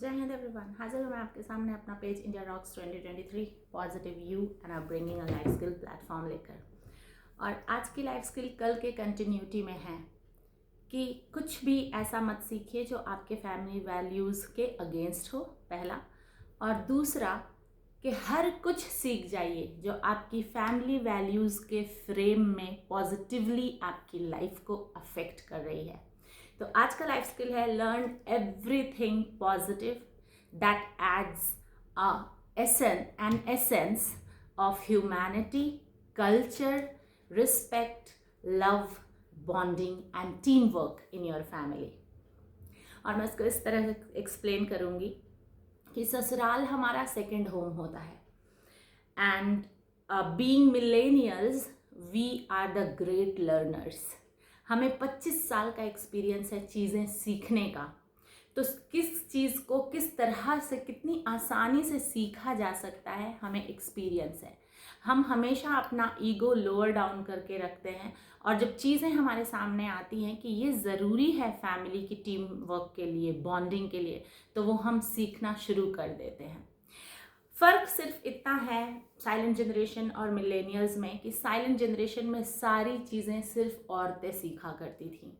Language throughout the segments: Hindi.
जय हिंद एवरीवन। हाजिर हूँ मैं आपके सामने अपना page India rocks 2023 positive you and are bringing a life skill platform लेकर। और आज की लाइफ स्किल कल के कंटिन्यूटी में है कि कुछ भी ऐसा मत सीखिए जो आपके फैमिली वैल्यूज़ के अगेंस्ट हो, पहला। और दूसरा कि हर कुछ सीख जाइए जो आपकी फैमिली वैल्यूज़ के फ्रेम में पॉजिटिवली आपकी लाइफ को अफेक्ट कर रही है। तो आज का लाइफ स्किल है learn everything positive that adds an essence of humanity, culture, respect, love, bonding and team work in your family. और मैं इसको इस तरह से एक्सप्लेन करूँगी कि ससुराल हमारा सेकंड होम होता है and being millennials we are the great learners. हमें 25 साल का एक्सपीरियंस है चीज़ें सीखने का। तो किस चीज़ को किस तरह से कितनी आसानी से सीखा जा सकता है हमें एक्सपीरियंस है। हम हमेशा अपना ईगो लोअर डाउन करके रखते हैं और जब चीज़ें हमारे सामने आती हैं कि ये ज़रूरी है फैमिली की टीम वर्क के लिए, बॉन्डिंग के लिए, तो वो हम सीखना शुरू कर देते हैं। फ़र्क सिर्फ इतना है साइलेंट जनरेशन और मिलेनियल्स में कि साइलेंट जनरेशन में सारी चीज़ें सिर्फ औरतें सीखा करती थीं।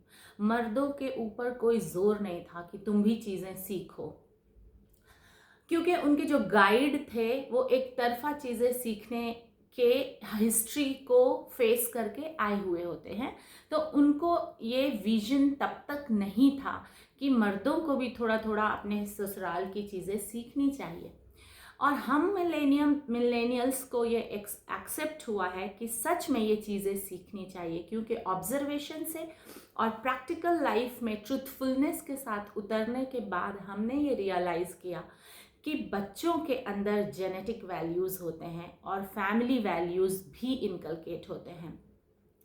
मर्दों के ऊपर कोई जोर नहीं था कि तुम भी चीज़ें सीखो, क्योंकि उनके जो गाइड थे वो एक तरफा चीज़ें सीखने के हिस्ट्री को फेस करके आए हुए होते हैं। तो उनको ये विजन तब तक नहीं था कि मर्दों को भी थोड़ा थोड़ा अपने ससुराल की चीज़ें सीखनी चाहिए। और हम मिलेनियल्स को ये एक्सेप्ट हुआ है कि सच में ये चीज़ें सीखनी चाहिए, क्योंकि ऑब्जर्वेशन से और प्रैक्टिकल लाइफ में ट्रूथफुलनेस के साथ उतरने के बाद हमने ये रियलाइज़ किया कि बच्चों के अंदर जेनेटिक वैल्यूज़ होते हैं और फैमिली वैल्यूज़ भी इनकलकेट होते हैं।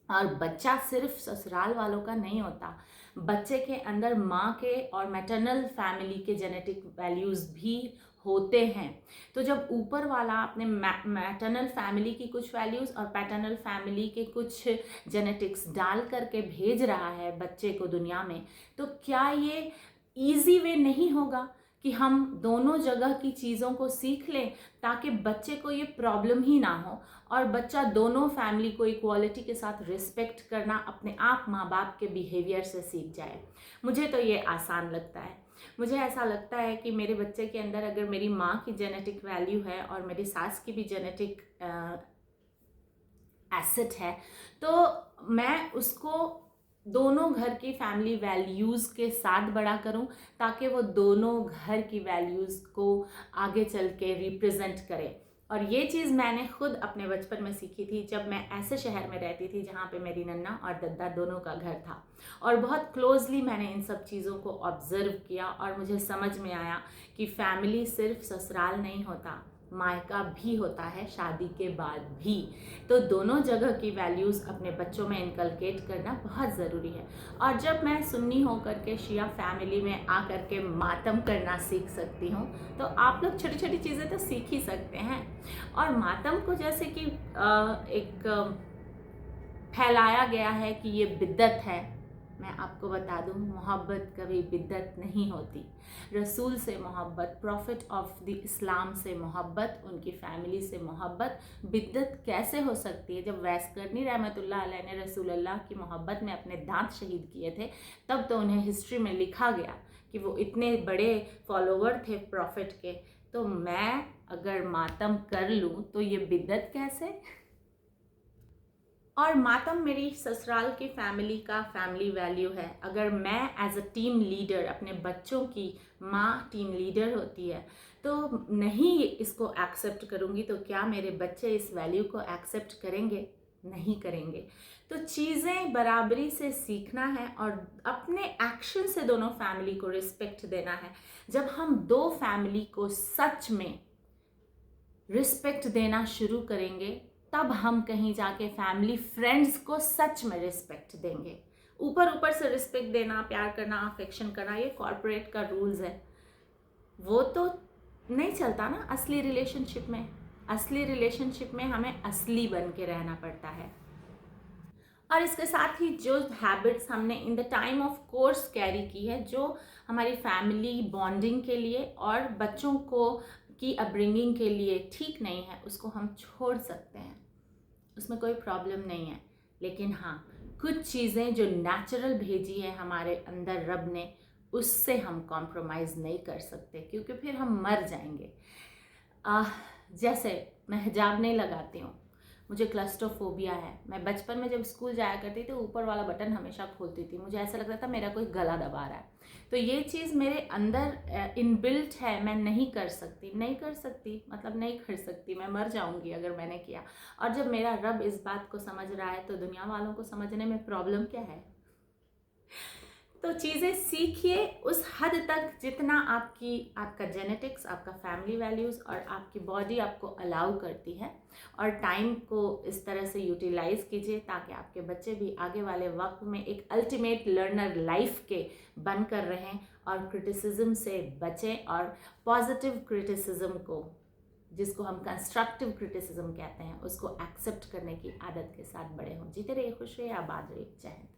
और बच्चा सिर्फ ससुराल वालों का नहीं होता, बच्चे के अंदर माँ के और मैटरनल फैमिली के जेनेटिक वैल्यूज़ भी होते हैं। तो जब ऊपर वाला अपने मैटरनल फैमिली की कुछ वैल्यूज़ और पैटर्नल फैमिली के कुछ जेनेटिक्स डाल करके भेज रहा है बच्चे को दुनिया में, तो क्या ये ईजी वे नहीं होगा कि हम दोनों जगह की चीज़ों को सीख लें ताकि बच्चे को ये प्रॉब्लम ही ना हो और बच्चा दोनों फैमिली को इक्वालिटी के साथ रिस्पेक्ट करना अपने आप माँ बाप के बिहेवियर से सीख जाए। मुझे तो ये आसान लगता है। मुझे ऐसा लगता है कि मेरे बच्चे के अंदर अगर मेरी माँ की जेनेटिक वैल्यू है और मेरी सास की भी जेनेटिक एसेट है, तो मैं उसको दोनों घर की फैमिली वैल्यूज़ के साथ बड़ा करूं ताकि वो दोनों घर की वैल्यूज़ को आगे चल के रिप्रेजेंट करे। और ये चीज़ मैंने खुद अपने बचपन में सीखी थी जब मैं ऐसे शहर में रहती थी जहाँ पे मेरी नन्ना और दद्दा दोनों का घर था, और बहुत क्लोजली मैंने इन सब चीज़ों को ऑब्ज़र्व किया और मुझे समझ में आया कि फैमिली सिर्फ ससुराल नहीं होता, मायका भी होता है शादी के बाद भी। तो दोनों जगह की वैल्यूज़ अपने बच्चों में इनकलकेट करना बहुत ज़रूरी है। और जब मैं सुन्नी होकर के शिया फैमिली में आकर के मातम करना सीख सकती हूँ, तो आप लोग छोटी छोटी चीज़ें तो सीख ही सकते हैं। और मातम को जैसे कि एक फैलाया गया है कि ये बिद्दत है, मैं आपको बता दूं मोहब्बत कभी बिद्दत नहीं होती। रसूल से मोहब्बत, प्रॉफिट ऑफ द इस्लाम से मोहब्बत, उनकी फैमिली से मोहब्बत बिद्दत कैसे हो सकती है? जब वैस करनी रहमतुल्लाह अलैह ने रसूल अल्लाह की मोहब्बत में अपने दांत शहीद किए थे, तब तो उन्हें हिस्ट्री में लिखा गया कि वो इतने बड़े फॉलोवर थे प्रॉफिट के। तो मैं अगर मातम कर लूँ तो ये बिद्दत कैसे? और मातम मेरी ससुराल की फैमिली का फैमिली वैल्यू है। अगर मैं एज अ टीम लीडर, अपने बच्चों की माँ टीम लीडर होती है, तो नहीं इसको एक्सेप्ट करूँगी तो क्या मेरे बच्चे इस वैल्यू को एक्सेप्ट करेंगे? नहीं करेंगे। तो चीज़ें बराबरी से सीखना है और अपने एक्शन से दोनों फैमिली को रिस्पेक्ट देना है। जब हम दो फैमिली को सच में रिस्पेक्ट देना शुरू करेंगे, तब हम कहीं जाके फैमिली फ्रेंड्स को सच में रिस्पेक्ट देंगे। ऊपर ऊपर से रिस्पेक्ट देना, प्यार करना, अफेक्शन करना, ये कॉर्पोरेट का रूल्स है, वो तो नहीं चलता ना असली रिलेशनशिप में। असली रिलेशनशिप में हमें असली बन के रहना पड़ता है। और इसके साथ ही जो हैबिट्स हमने in the time of course carry की है, जो हमारी फैमिली बॉन्डिंग के लिए और बच्चों को की अपब्रिंगिंग के लिए ठीक नहीं है, उसको हम छोड़ सकते हैं, उसमें कोई प्रॉब्लम नहीं है। लेकिन हाँ, कुछ चीज़ें जो नेचुरल भेजी है हमारे अंदर रब ने, उससे हम कॉम्प्रोमाइज़ नहीं कर सकते, क्योंकि फिर हम मर जाएंगे। जैसे मैं हिजाब नहीं लगाती हूँ, मुझे क्लस्ट्रोफोबिया है। मैं बचपन में जब स्कूल जाया करती थी, ऊपर वाला बटन हमेशा खोलती थी, मुझे ऐसा लगता था मेरा कोई गला दबा रहा है। तो ये चीज़ मेरे अंदर इनबिल्ट है, मैं नहीं कर सकती मतलब नहीं कर सकती, मैं मर जाऊंगी अगर मैंने किया। और जब मेरा रब इस बात को समझ रहा है तो दुनिया वालों को समझने में प्रॉब्लम क्या है? तो चीज़ें सीखिए उस हद तक जितना आपका जेनेटिक्स, आपका फैमिली वैल्यूज़ और आपकी बॉडी आपको अलाउ करती है, और टाइम को इस तरह से यूटिलाइज कीजिए ताकि आपके बच्चे भी आगे वाले वक्त में एक अल्टीमेट लर्नर लाइफ के बनकर रहें और क्रिटिसिज्म से बचें, और पॉजिटिव क्रिटिसिज्म को, जिसको हम कंस्ट्रक्टिव क्रिटिसिज्म कहते हैं, उसको एक्सेप्ट करने की आदत के साथ बड़े हों। जीते रहिए, खुश रहिए, आबाद रहिए। जय हिंद।